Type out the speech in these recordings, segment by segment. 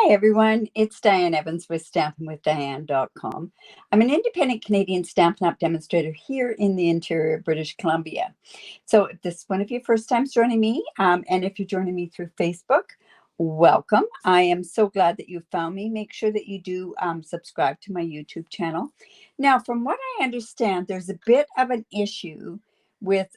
Hi, everyone. It's Diane Evans with stampinwithdiane.com. I'm an independent Canadian Stampin' Up! Demonstrator here in the interior of British Columbia. So if this is one of your first times joining me, and if you're joining me through Facebook, welcome. I am so glad that you found me. Make sure that you do subscribe to my YouTube channel. Now, from what I understand, there's a bit of an issue with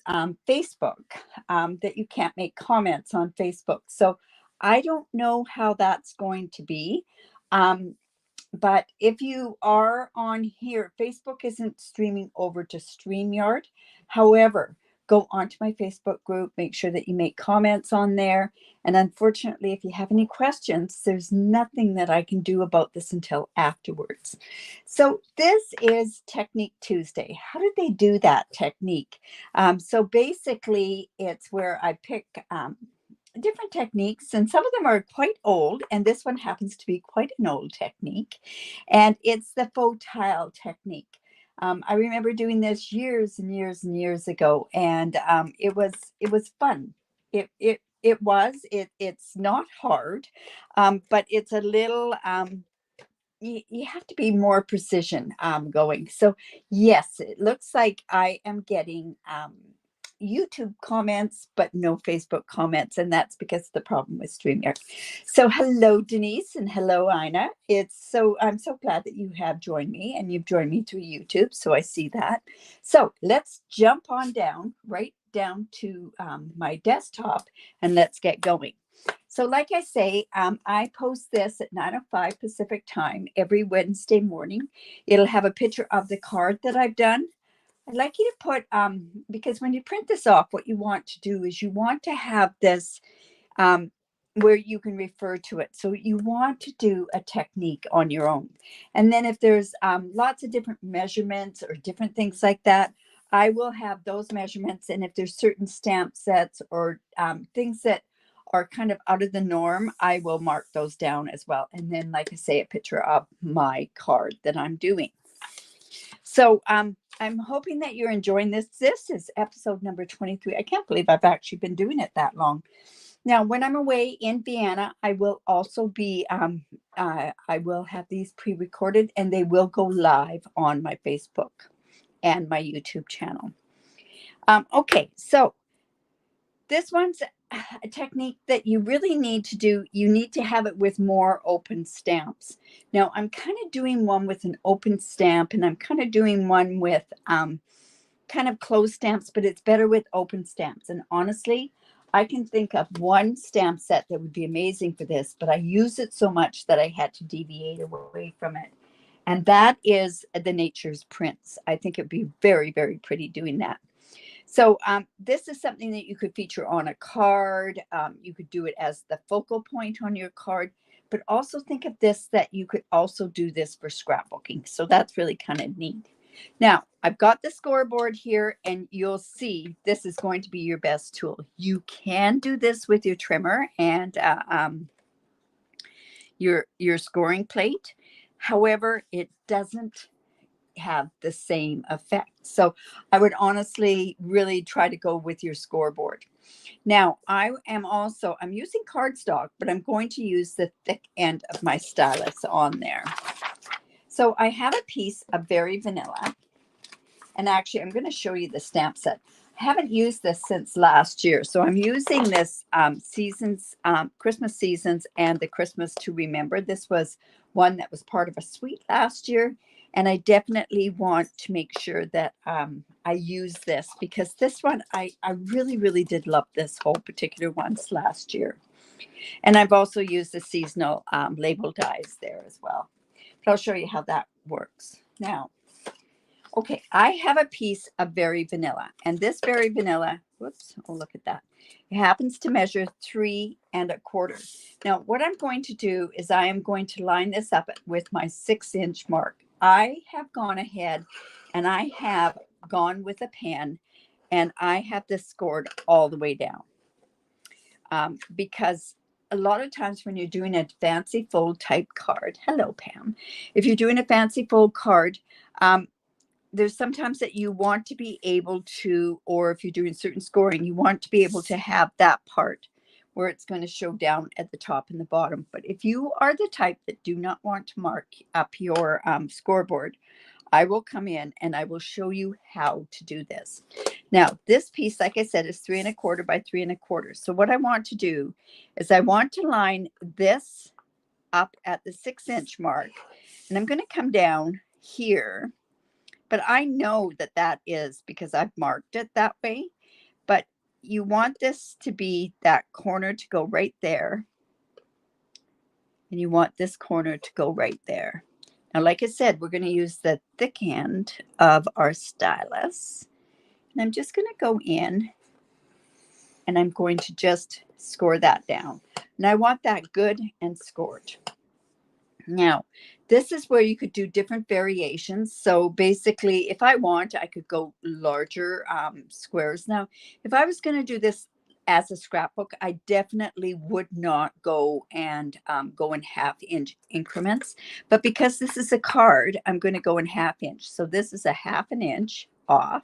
Facebook that you can't make comments on Facebook. So I don't know how that's going to be. But if you are on here, Facebook isn't streaming over to StreamYard. However, go onto my Facebook group, make sure that you make comments on there. And unfortunately, if you have any questions, there's nothing that I can do about this until afterwards. So this is Technique Tuesday. How did they do that technique? So basically, it's where I pick different techniques, and some of them are quite old, and this one happens to be quite an old technique, and it's the faux tile technique. I remember doing this years and years and years ago, and it was fun. It's not hard, but it's a little you have to be more precision going. So yes, it looks like I am getting YouTube comments, but no Facebook comments, and that's because of the problem with StreamYard. So hello, Denise, and hello, Ina. I'm so glad that you have joined me, and you've joined me through YouTube, so I see that. So let's jump on right down to my desktop, and let's get going. So like I say, I post this at 9:05 Pacific time every Wednesday morning. It'll have a picture of the card that I've done. I'd like you to put, because when you print this off, what you want to do is you want to have this where you can refer to it. So you want to do a technique on your own. And then if there's lots of different measurements or different things like that, I will have those measurements. And if there's certain stamp sets or things that are kind of out of the norm, I will mark those down as well. And then, like I say, a picture of my card that I'm doing. So I'm hoping that you're enjoying this. This is episode number 23. I can't believe I've actually been doing it that long. Now, when I'm away in Vienna, I will also be, I will have these pre-recorded, and they will go live on my Facebook and my YouTube channel. Okay, so this one's a technique that you really need to do. You need to have it with more open stamps. Now, I'm kind of doing one with an open stamp, and I'm kind of doing one with kind of closed stamps, but it's better with open stamps. And honestly, I can think of one stamp set that would be amazing for this, but I use it so much that I had to deviate away from it. And that is the Nature's Prints. I think it'd be very, very pretty doing that. So this is something that you could feature on a card. You could do it as the focal point on your card, but also think of this, that you could also do this for scrapbooking. So that's really kind of neat. Now, I've got the scoreboard here, and you'll see this is going to be your best tool. You can do this with your trimmer and your scoring plate. However, it doesn't have the same effect. So I would honestly really try to go with your scoreboard. Now, I'm using cardstock, but I'm going to use the thick end of my stylus on there. So I have a piece of Very Vanilla. And actually, I'm going to show you the stamp set. I haven't used this since last year. So I'm using this Christmas Seasons and the Christmas to Remember. This was one that was part of a suite last year. And I definitely want to make sure that I use this, because this one, I really, really did love this whole particular ones last year. And I've also used the seasonal label dies there as well. But I'll show you how that works. Now, okay, I have a piece of Very Vanilla, and this Very Vanilla, whoops, oh, look at that. It happens to measure 3 1/4. Now, what I'm going to do is I am going to line this up with my 6-inch mark. I have gone ahead and I have gone with a pen, and I have this scored all the way down because a lot of times when you're doing a fancy fold type card, hello, Pam, if you're doing a fancy fold card, there's sometimes that you want to be able to, or if you're doing certain scoring, you want to be able to have that part where it's going to show down at the top and the bottom. But if you are the type that do not want to mark up your scoreboard, I will come in and I will show you how to do this. Now, this piece, like I said, is 3 1/4 by 3 1/4. So what I want to do is I want to line this up at the 6-inch mark, and I'm going to come down here, but I know that that is because I've marked it that way, but you want this to be that corner to go right there, and you want this corner to go right there. Now, like I said, we're going to use the thick end of our stylus, and I'm just going to go in and I'm going to just score that down. And I want that good and scored. Now, this is where you could do different variations. So basically, if I want, I could go larger squares. Now, if I was going to do this as a scrapbook, I definitely would not go and go in 1/2-inch increments. But because this is a card, I'm going to go in 1/2 inch. So this is a 1/2 inch off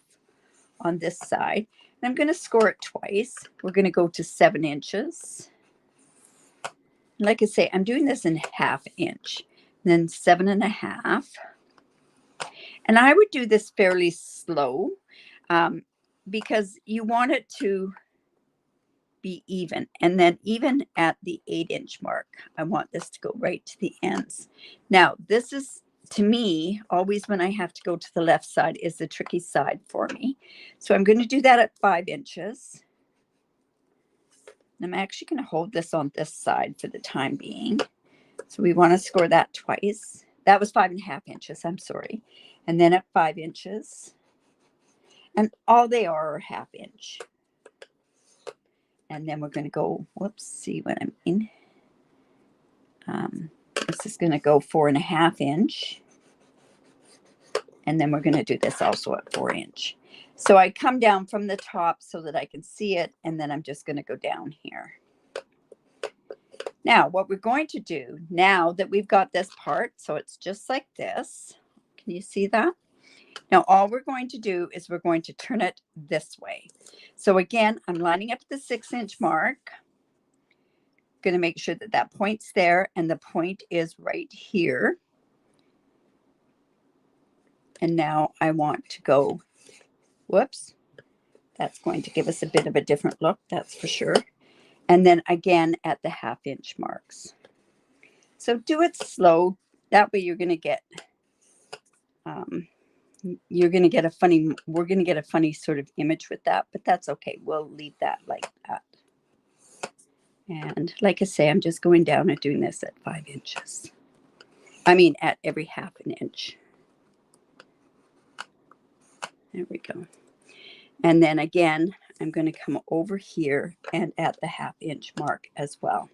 on this side. And I'm going to score it twice. We're going to go to 7 inches. Like I say, I'm doing this in 1/2 inch, then 7 1/2. And I would do this fairly slow because you want it to be even. And then even at the 8-inch mark, I want this to go right to the ends. Now, this is, to me, always when I have to go to the left side is the tricky side for me. So I'm going to do that at 5 inches. I'm actually going to hold this on this side for the time being. So we want to score that twice. That was 5 1/2 inches. I'm sorry. And then at 5 inches. And all they are 1/2 inch. And then we're going to go, whoops, see what I mean. This is going to go 4 1/2 inch. And then we're going to do this also at 4 inch. So I come down from the top so that I can see it. And then I'm just going to go down here. Now, what we're going to do now that we've got this part, so it's just like this. Can you see that? Now, all we're going to do is we're going to turn it this way. So again, I'm lining up the 6-inch mark. Going to make sure that that point's there and the point is right here. And now I want to go, whoops, that's going to give us a bit of a different look, that's for sure. And then again at the 1/2 inch marks. So do it slow. That way you're going to get, we're going to get a funny sort of image with that, but that's okay. We'll leave that like that. And like I say, I'm just going down and doing this at 5 inches. I mean, at every 1/2 inch. There we go. And then again, I'm going to come over here and at the 1/2 inch mark as well.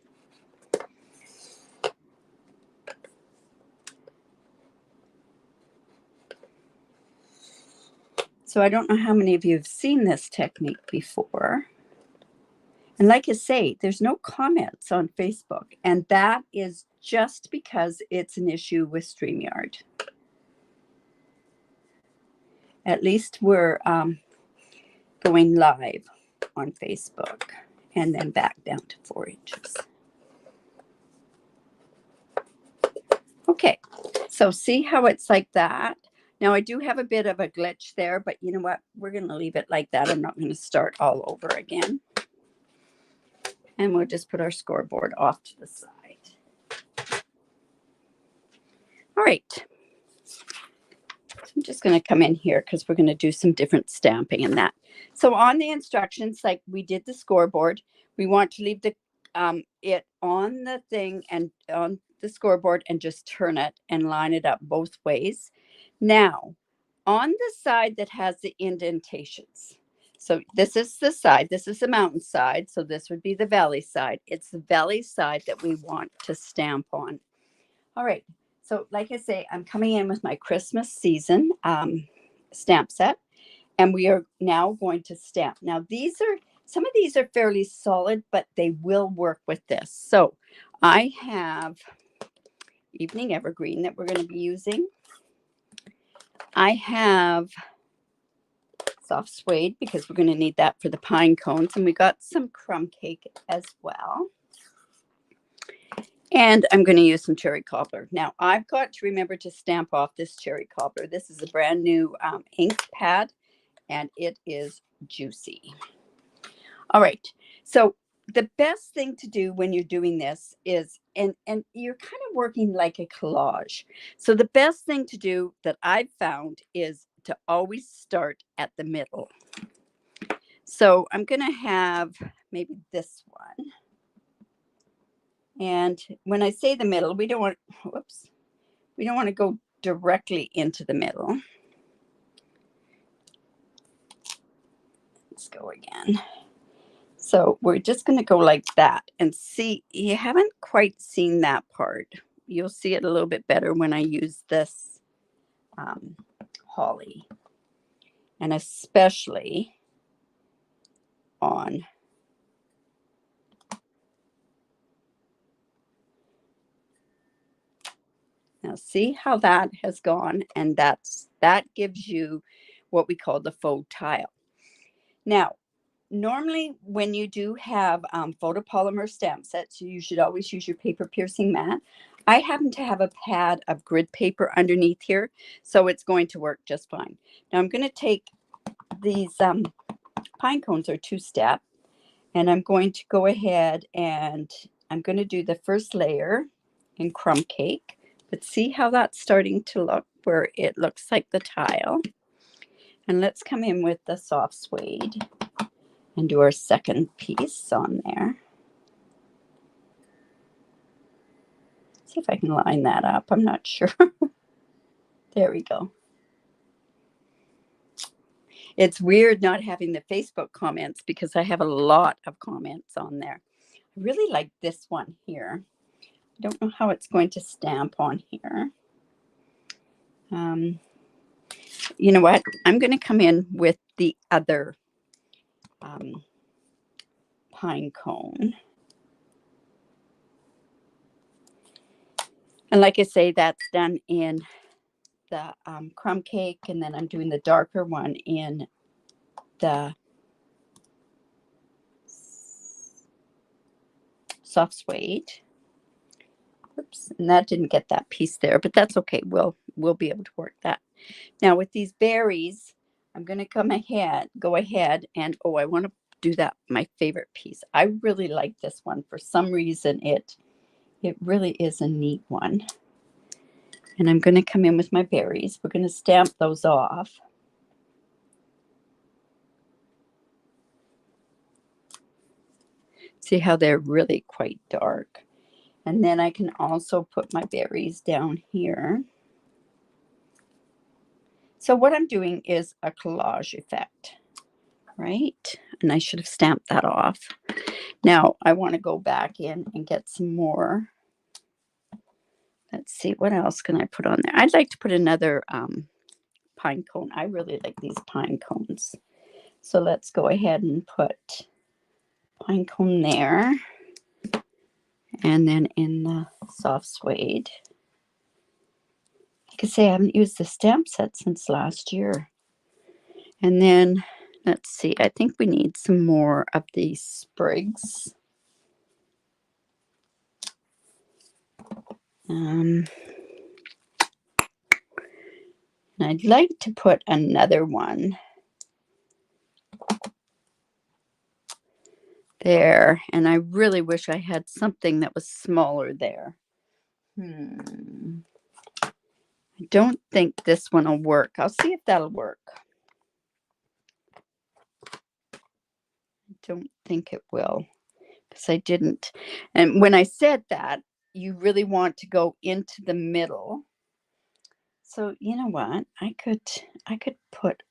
So I don't know how many of you have seen this technique before. And like I say, there's no comments on Facebook. And that is just because it's an issue with StreamYard. At least we're going live on Facebook and then back down to 4 inches. Okay, so see how it's like that? Now I do have a bit of a glitch there, but you know what? We're going to leave it like that. I'm not going to start all over again. And we'll just put our scoreboard off to the side. All right. So I'm just going to come in here because we're going to do some different stamping and that. So on the instructions, like we did the scoreboard, we want to leave the it on the thing and on the scoreboard and just turn it and line it up both ways. Now, on the side that has the indentations, so this is the side, this is the mountain side, so this would be the valley side. It's the valley side that we want to stamp on. All right, so like I say, I'm coming in with my Christmas season stamp set, and we are now going to stamp. Now, some of these are fairly solid, but they will work with this. So I have Evening Evergreen that we're going to be using. I have soft suede because we're going to need that for the pine cones. And we got some crumb cake as well. And I'm going to use some cherry cobbler. Now, I've got to remember to stamp off this cherry cobbler. This is a brand new ink pad, and it is juicy. All right. So the best thing to do when you're doing this is, and you're kind of working like a collage. So the best thing to do that I've found is to always start at the middle. So I'm going to have maybe this one. And when I say the middle, we don't want, whoops, we don't want to go directly into the middle. Let's go again. So we're just going to go like that. And see, you haven't quite seen that part. You'll see it a little bit better when I use this holly. And especially on now, see how that has gone, and that gives you what we call the faux tile. Now, normally when you do have photopolymer stamp sets, you should always use your paper piercing mat. I happen to have a pad of grid paper underneath here, so it's going to work just fine. Now I'm going to take these pine cones are 2-step, and I'm going to go ahead and I'm going to do the first layer in crumb cake. But see how that's starting to look, where it looks like the tile. And let's come in with the soft suede and do our second piece on there. See if I can line that up. I'm not sure. There we go. It's weird not having the Facebook comments because I have a lot of comments on there. I really like this one here. I don't know how it's going to stamp on here. You know what? I'm going to come in with the other pine cone. And like I say, that's done in the crumb cake, and then I'm doing the darker one in the soft suede. Oops, and that didn't get that piece there, but that's okay. We'll be able to work that. Now with these berries, I'm going to go ahead and, oh, I want to do that, my favorite piece. I really like this one. For some reason, it really is a neat one. And I'm going to come in with my berries. We're going to stamp those off. See how they're really quite dark. And then I can also put my berries down here. So what I'm doing is a collage effect, right? And I should have stamped that off. Now I want to go back in and get some more. Let's see, what else can I put on there? I'd like to put another pine cone. I really like these pine cones. So let's go ahead and put pine cone there. And then in the soft suede. Like I say, I haven't used the stamp set since last year. And then, let's see, I think we need some more of these sprigs. And I'd like to put another one there. And I really wish I had something that was smaller there. I don't think this one will work. I'll see if that'll work. I don't think it will, because I didn't. And when I said that, you really want to go into the middle. So you know what? I could put,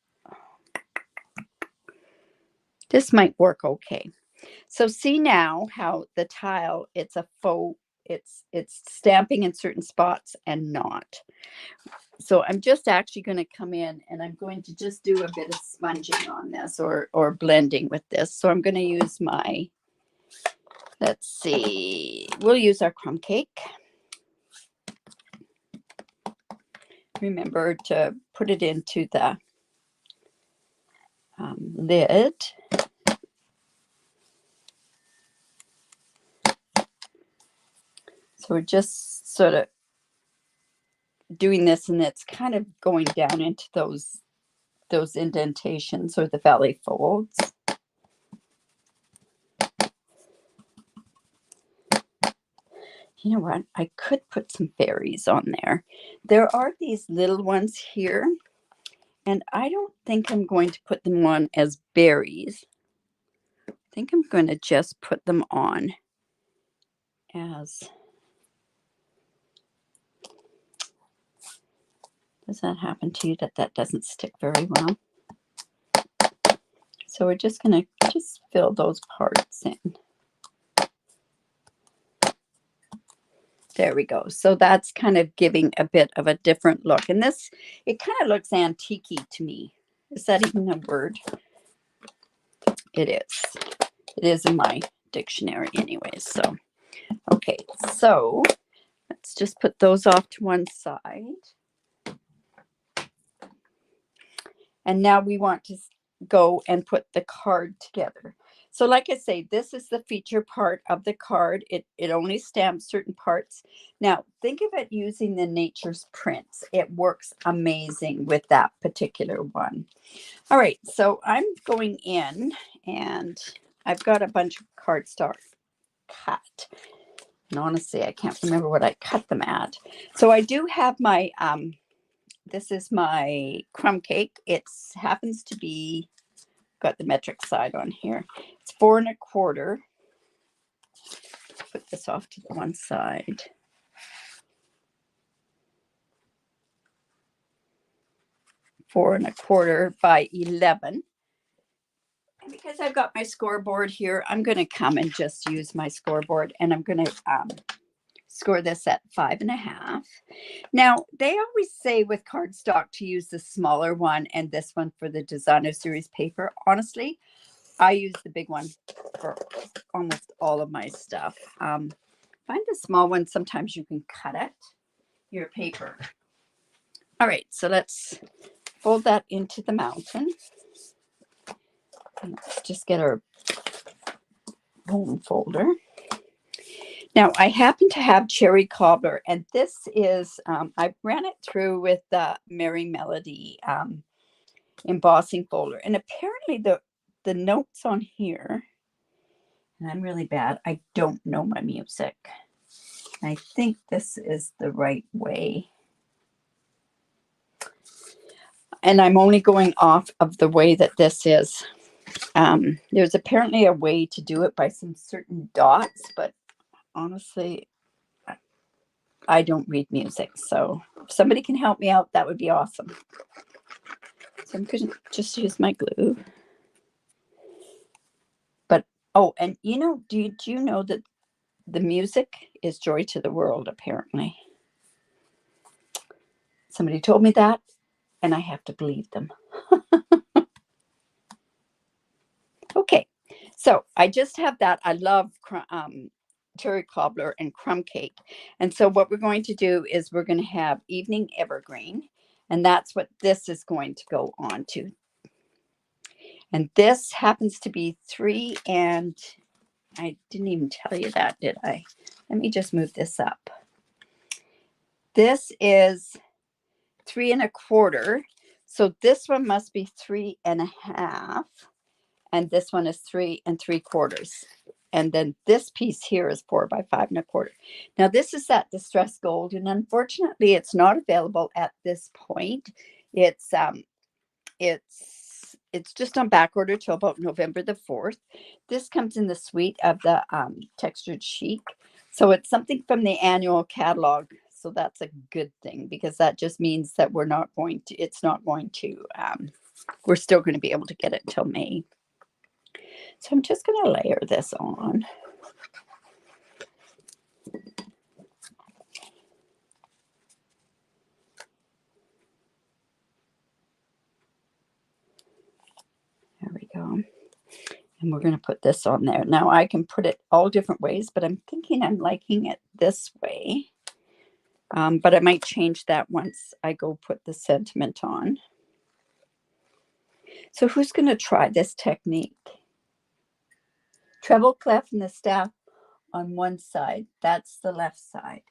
this might work okay. So see now how the tile, it's a faux, it's stamping in certain spots and not. So I'm just actually going to come in and I'm going to just do a bit of sponging on this, or blending with this. So I'm going to use my, let's see, we'll use our crumb cake. Remember to put it into the lid. So we're just sort of doing this, and it's kind of going down into those indentations or the valley folds. You know what? I could put some fairies on there. There are these little ones here, and I don't think I'm going to put them on as berries. I think I'm going to just put them on as... Does that happen to you that doesn't stick very well? So we're just going to just fill those parts in. There we go. So that's kind of giving a bit of a different look. And this, it kind of looks antique-y to me. Is that even a word? It is. It is in my dictionary anyways. So, okay. So let's just put those off to one side. And now we want to go and put the card together. So like I say, this is the feature part of the card. It only stamps certain parts. Now, think of it using the Nature's Prints. It works amazing with that particular one. All right, so I'm going in, and I've got a bunch of cardstock cut. And honestly, I can't remember what I cut them at. So I do have my, this is my crumb cake. It happens to be, got the metric side on here. It's 4 1/4. Put this off to the one side. Four and a quarter by 11. And because I've got my scoreboard here, I'm going to come and just use my scoreboard, and I'm going to score this at 5.5. Now, they always say with cardstock to use the smaller one and this one for the designer series paper. Honestly, I use the big one for almost all of my stuff. Find the small one. Sometimes you can cut it, your paper. All right, so let's fold that into the mountain. And let's just get our bone folder. Now, I happen to have cherry cobbler, and this is, I ran it through with the Merry Melody embossing folder. And apparently the notes on here, and I'm really bad, I don't know my music. I think this is the right way. And I'm only going off of the way that this is. There's apparently a way to do it by some certain dots, but honestly, I don't read music. So if somebody can help me out, that would be awesome. So I'm going to just use my glue. But, oh, and you know, do you know that the music is joy to the world, apparently? Somebody told me that, and I have to believe them. Okay, so I just have that. I love cherry cobbler and crumb cake. And so what we're going to do is we're going to have Evening Evergreen, and that's what this is going to go on to. And this happens to be 3, and I didn't even tell you that, did I? Let me just move this up. This is 3 1/4. So this one must be 3.5. And this one is 3 3/4. And then this piece here is 4 by 5 1/4. Now this is that distressed gold, and unfortunately it's not available at this point. It's just on back order till about November the 4th. This comes in the suite of the textured chic. So it's something from the annual catalog. So that's a good thing, because that just means that we're not going to, it's not going to, we're still going to be able to get it until May. So I'm just going to layer this on. There we go. And we're going to put this on there. Now I can put it all different ways, but I'm thinking I'm liking it this way. But I might change that once I go put the sentiment on. So who's going to try this technique? Treble clef in the staff on one side. That's the left side.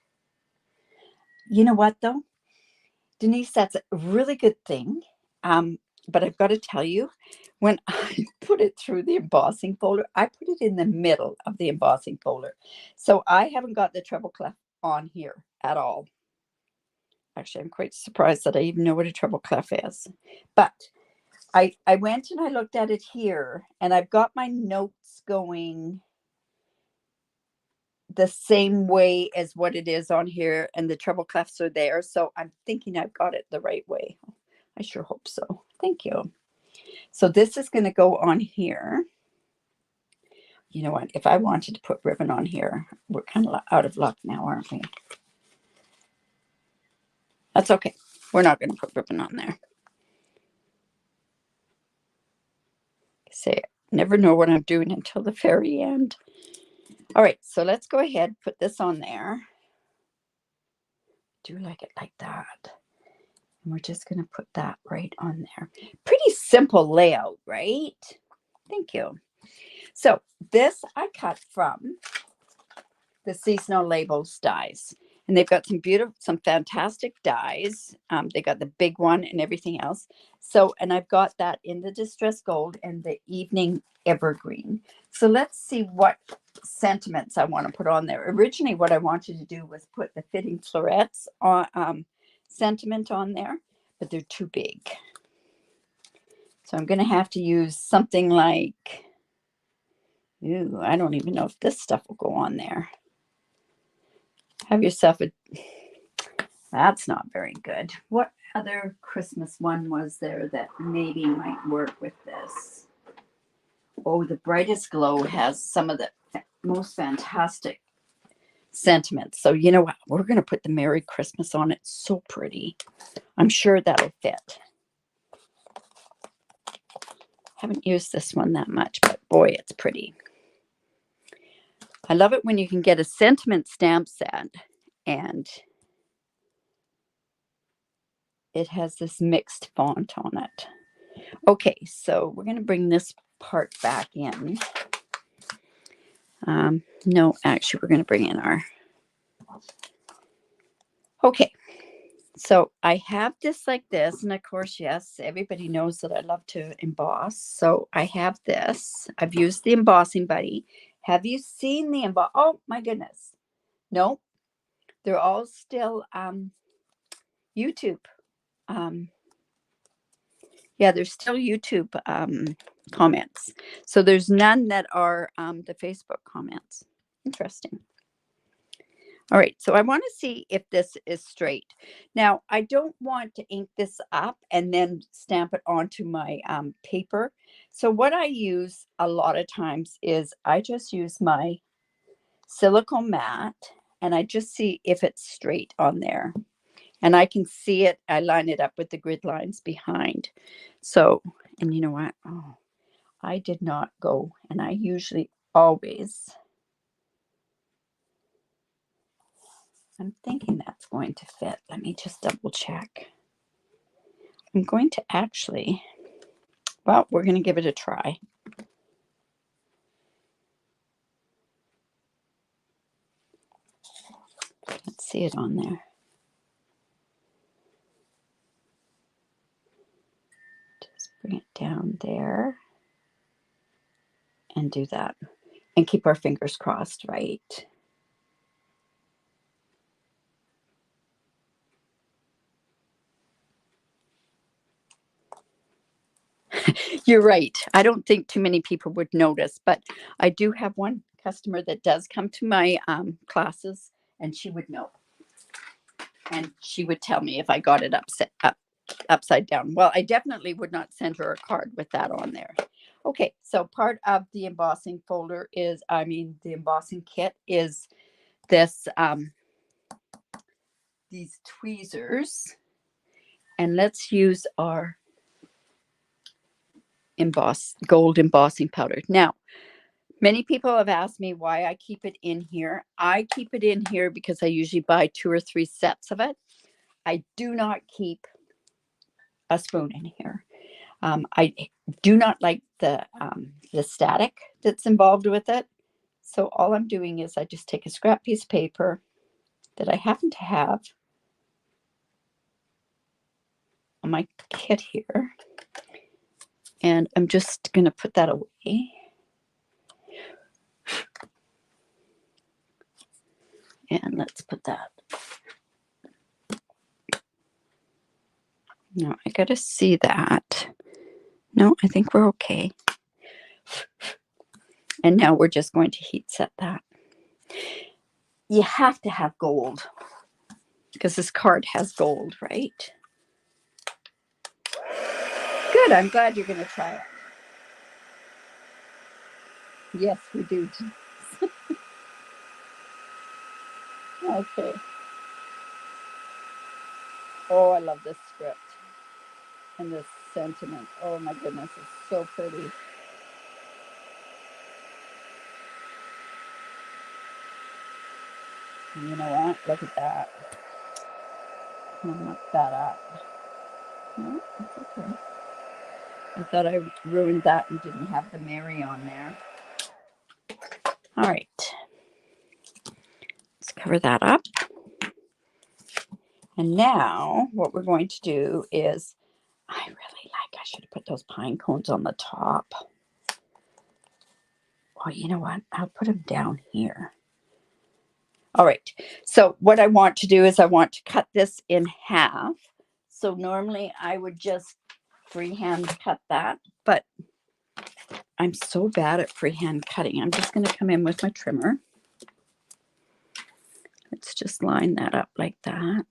You know what, though? Denise, that's a really good thing. But I've got to tell you, when I put it through the embossing folder, I put it in the middle of the embossing folder. So I haven't got the treble clef on here at all. Actually, I'm quite surprised that I even know what a treble clef is. But I went and I looked at it here, and I've got my notes going the same way as what it is on here, and the treble clefs are there. So I'm thinking I've got it the right way. I sure hope so. Thank you. So this is going to go on here. You know what? If I wanted to put ribbon on here, we're kind of out of luck now, aren't we? That's okay. We're not going to put ribbon on there. Say, never know what I'm doing until the very end. All right, so let's go ahead, put this on there. Do like it like that. And we're just going to put that right on there. Pretty simple layout, right? Thank you. So this I cut from the Seasonal Labels dies. And they've got some beautiful, some fantastic dies. They got the big one and everything else. So, and I've got that in the Distress Gold and the Evening Evergreen. So let's see what sentiments I want to put on there. Originally, what I wanted to do was put the Fitting Florets on, sentiment on there, but they're too big. So I'm going to have to use something like, ooh, I don't even know if this stuff will go on there. Have yourself a, that's not very good. What other Christmas one was there that maybe might work with this? Oh, the Brightest Glow has some of the most fantastic sentiments. So you know what? We're going to put the Merry Christmas on it. So pretty. I'm sure that'll fit. Haven't used this one that much, but boy, it's pretty. I love it when you can get a sentiment stamp set and it has this mixed font on it. Okay, so we're going to bring this part back in. No, actually, we're going to bring in our... Okay, so I have this like this. And of course, yes, everybody knows that I love to emboss. So I have this. I've used the embossing buddy. Have you seen the emboss? Oh, my goodness. No, they're all still YouTube. Yeah, there's still YouTube comments. So there's none that are the Facebook comments. Interesting. All right, so I want to see if this is straight. Now, I don't want to ink this up and then stamp it onto my paper. So what I use a lot of times is I just use my silicone mat and I just see if it's straight on there. And I can see it. I line it up with the grid lines behind. So, and you know what? Oh, I did not go. And I usually always... I'm thinking that's going to fit. Let me just double check. I'm going to actually, well, we're going to give it a try. Let's see it on there. Just bring it down there and do that. And keep our fingers crossed, right? You're right. I don't think too many people would notice, but I do have one customer that does come to my classes, and she would know. And she would tell me if I got it upside down. Well, I definitely would not send her a card with that on there. Okay, so part of the embossing folder is, the embossing kit is this, these tweezers. And let's use our gold embossing powder. Now, many people have asked me why I keep it in here. I keep it in here because I usually buy 2 or 3 sets of it. I do not keep a spoon in here. I do not like the static that's involved with it. So all I'm doing is I just take a scrap piece of paper that I happen to have on my kit here. And I'm just going to put that away. And let's put that. No, I got to see that. No, I think we're okay. And now we're just going to heat set that. You have to have gold because this card has gold, right? Good. I'm glad you're going to try it. Yes, we do. Okay. Oh, I love this script and this sentiment. Oh my goodness, it's so pretty. And you know what? Look at that. I'm gonna muck that up. No, it's okay. I thought I ruined that and didn't have the Mary on there. All right. Let's cover that up. And now what we're going to do is, I should have put those pine cones on the top. Oh, you know what? I'll put them down here. All right. So what I want to do is I want to cut this in half. So normally I would just freehand cut that, but I'm so bad at freehand cutting. I'm just going to come in with my trimmer. Let's just line that up like that.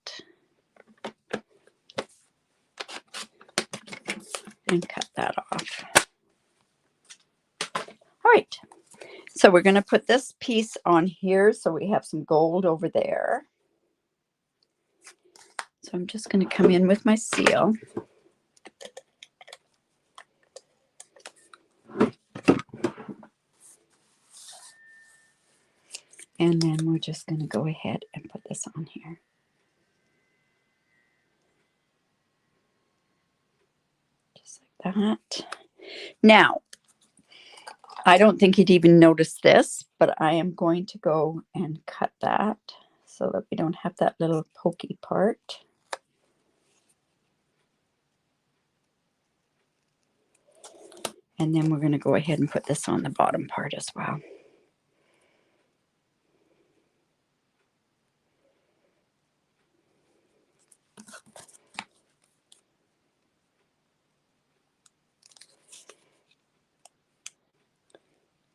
And cut that off. All right. So we're going to put this piece on here so we have some gold over there. So I'm just going to come in with my seal. And then we're just going to go ahead and put this on here. Just like that. Now, I don't think you'd even notice this, but I am going to go and cut that so that we don't have that little pokey part. And then we're going to go ahead and put this on the bottom part as well.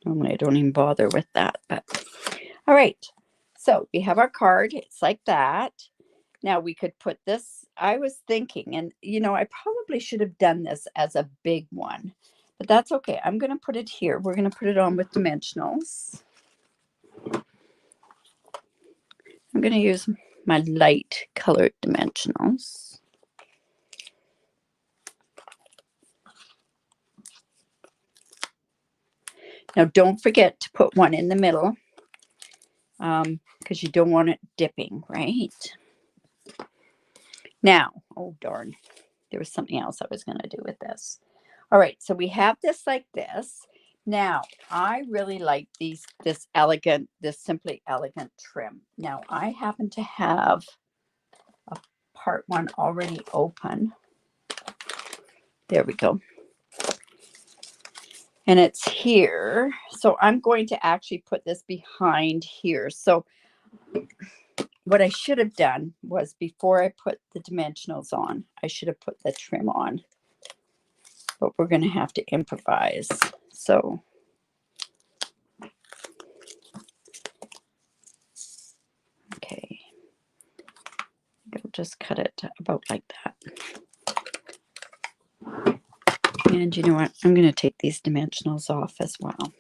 Normally I don't even bother with that, but all right. So we have our card. It's like that. Now we could put this, I was thinking, and you know, I probably should have done this as a big one, but that's okay. I'm going to put it here. We're going to put it on with dimensionals. I'm going to use my light colored dimensionals. Now don't forget to put one in the middle because you don't want it dipping, right? Now, oh darn, there was something else I was going to do with this. All right, so we have this like this. Now, I really like this Simply Elegant trim. Now, I happen to have a part one already open. There we go. And it's here. So I'm going to actually put this behind here. So what I should have done was before I put the dimensionals on, I should have put the trim on. But we're going to have to improvise. So okay. I'll just cut it about like that. And you know what? I'm going to take these dimensionals off as well.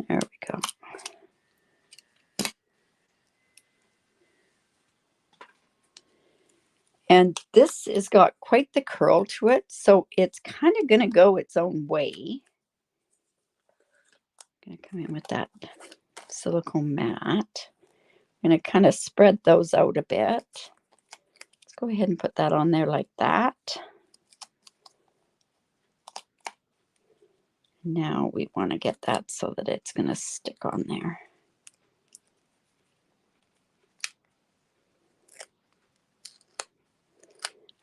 There we go. And this has got quite the curl to it, so it's kind of going to go its own way. I'm going to come in with that silicone mat. I'm going to kind of spread those out a bit. Let's go ahead and put that on there like that. Now we want to get that so that it's going to stick on there.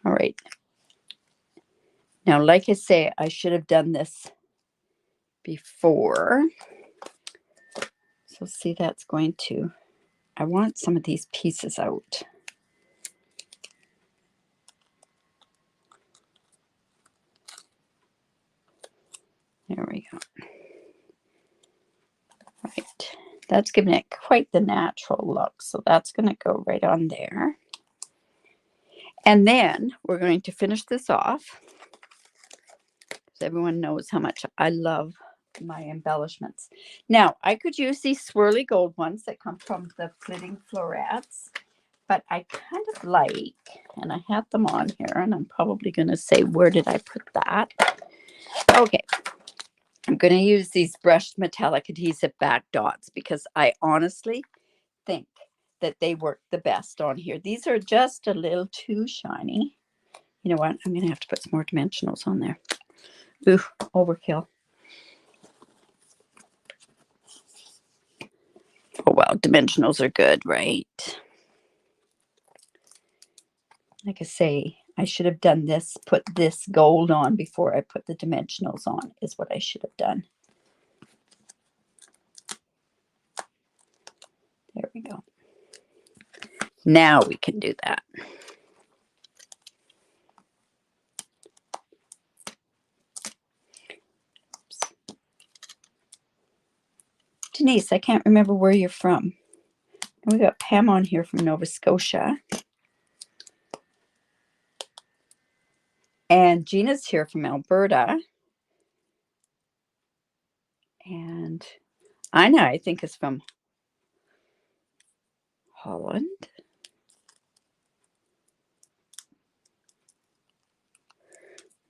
All right. Now, like I say, I should have done this before. So see, that's going to, I want some of these pieces out. There we go. Right. That's giving it quite the natural look. So that's going to go right on there. And then we're going to finish this off. Because everyone knows how much I love my embellishments. Now, I could use these swirly gold ones that come from the Flitting Florets. But I kind of like, and I have them on here, and I'm probably going to say, where did I put that? Okay. I'm going to use these brushed metallic adhesive back dots because I honestly think that they work the best on here. These are just a little too shiny. You know what? I'm going to have to put some more dimensionals on there. Ooh, overkill. Oh, well, dimensionals are good, right? Like I say, I should have done this, put this gold on before I put the dimensionals on, is what I should have done. There we go. Now we can do that. Oops. Denise, I can't remember where you're from. And we got Pam on here from Nova Scotia. And Gina's here from Alberta. And Anna, I think, is from Holland.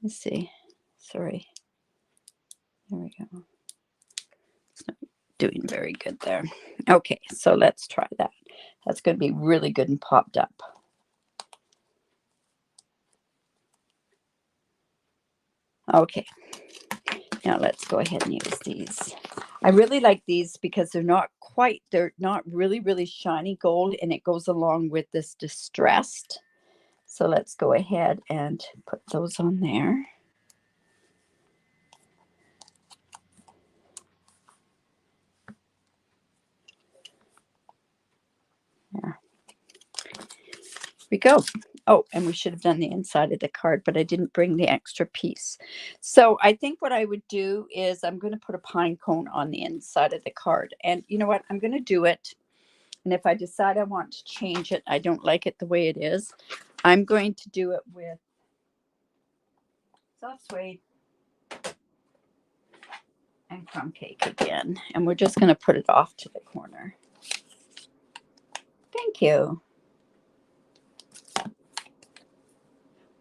Let's see. Sorry. There we go. It's not doing very good there. Okay, so let's try that. That's going to be really good and popped up. Okay. Now let's go ahead and use these. I really like these because they're not really, really shiny gold, and it goes along with this distressed. So let's go ahead and put those on there. There we go. Oh, and we should have done the inside of the card, but I didn't bring the extra piece. So I think what I would do is I'm going to put a pine cone on the inside of the card. And you know what? I'm going to do it. And if I decide I want to change it, I don't like it the way it is, I'm going to do it with soft suede and crumb cake again. And we're just going to put it off to the corner. Thank you.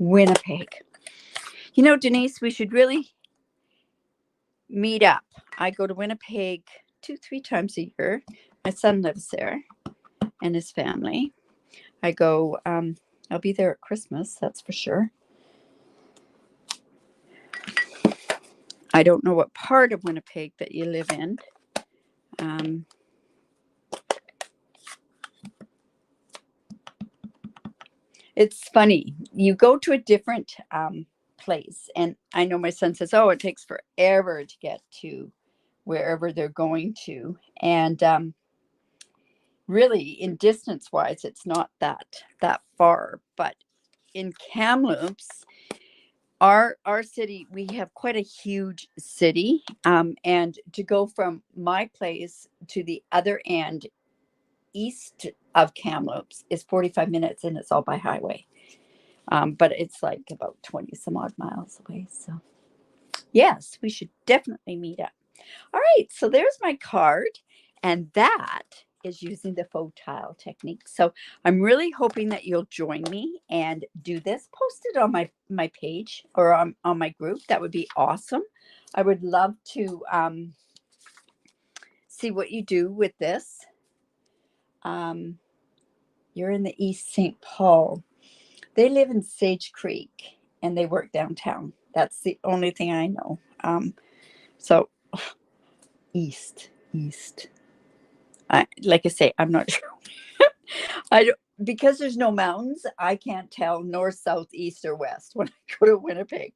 Winnipeg. You know, Denise, we should really meet up. I go to Winnipeg 2-3 times a year. My son lives there and his family. I go, I'll be there at Christmas, that's for sure. I don't know what part of Winnipeg that you live in. It's funny. You go to a different place, and I know my son says, oh, it takes forever to get to wherever they're going to. And really, in distance-wise, it's not that far. But in Kamloops, our city, we have quite a huge city. And to go from my place to the other end, east of Kamloops, is 45 minutes, and it's all by highway. But it's like about 20 some odd miles away. So yes, we should definitely meet up. All right, so there's my card, and that is using the faux tile technique. So I'm really hoping that you'll join me and do this. Post it on my page or on my group. That would be awesome. I would love to see what you do with this. You're in the East St. Paul. They live in Sage Creek and they work downtown. That's the only thing I know. So east. Like I say, I'm not sure. I don't, because there's no mountains, I can't tell north, south, east, or west when I go to Winnipeg.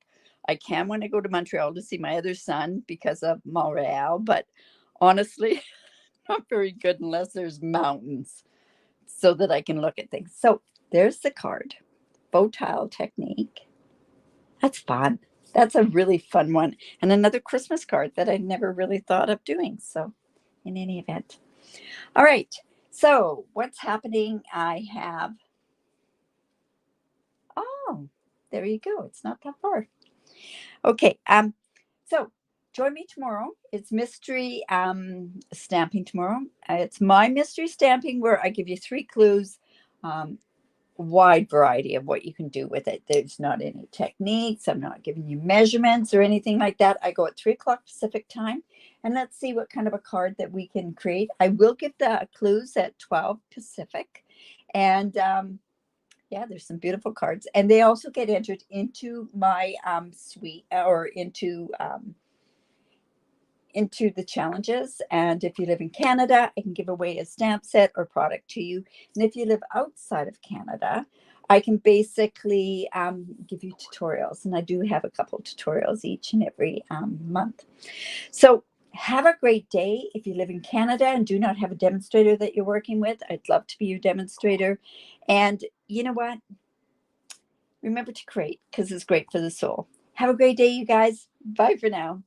I can when I go to Montreal to see my other son because of Montreal, but honestly, not very good unless there's mountains so that I can look at things. So there's the card, Faux Tile Technique. That's fun. That's a really fun one. And another Christmas card that I never really thought of doing. So in any event. All right. So what's happening? I have, oh, there you go. It's not that far. Okay. So join me tomorrow. It's mystery stamping tomorrow. It's my mystery stamping where I give you 3 clues. Wide variety of what you can do with it. There's not any techniques. I'm not giving you measurements or anything like that. I go at 3 o'clock Pacific time, and let's see what kind of a card that we can create. I will give the clues at 12 Pacific, and yeah, there's some beautiful cards, and they also get entered into my suite or into the challenges. And if you live in Canada, I can give away a stamp set or product to you. And if you live outside of Canada, I can basically give you tutorials. And I do have a couple of tutorials each and every month. So have a great day. If you live in Canada and do not have a demonstrator that you're working with, I'd love to be your demonstrator. And you know what? Remember to create because it's great for the soul. Have a great day, you guys. Bye for now.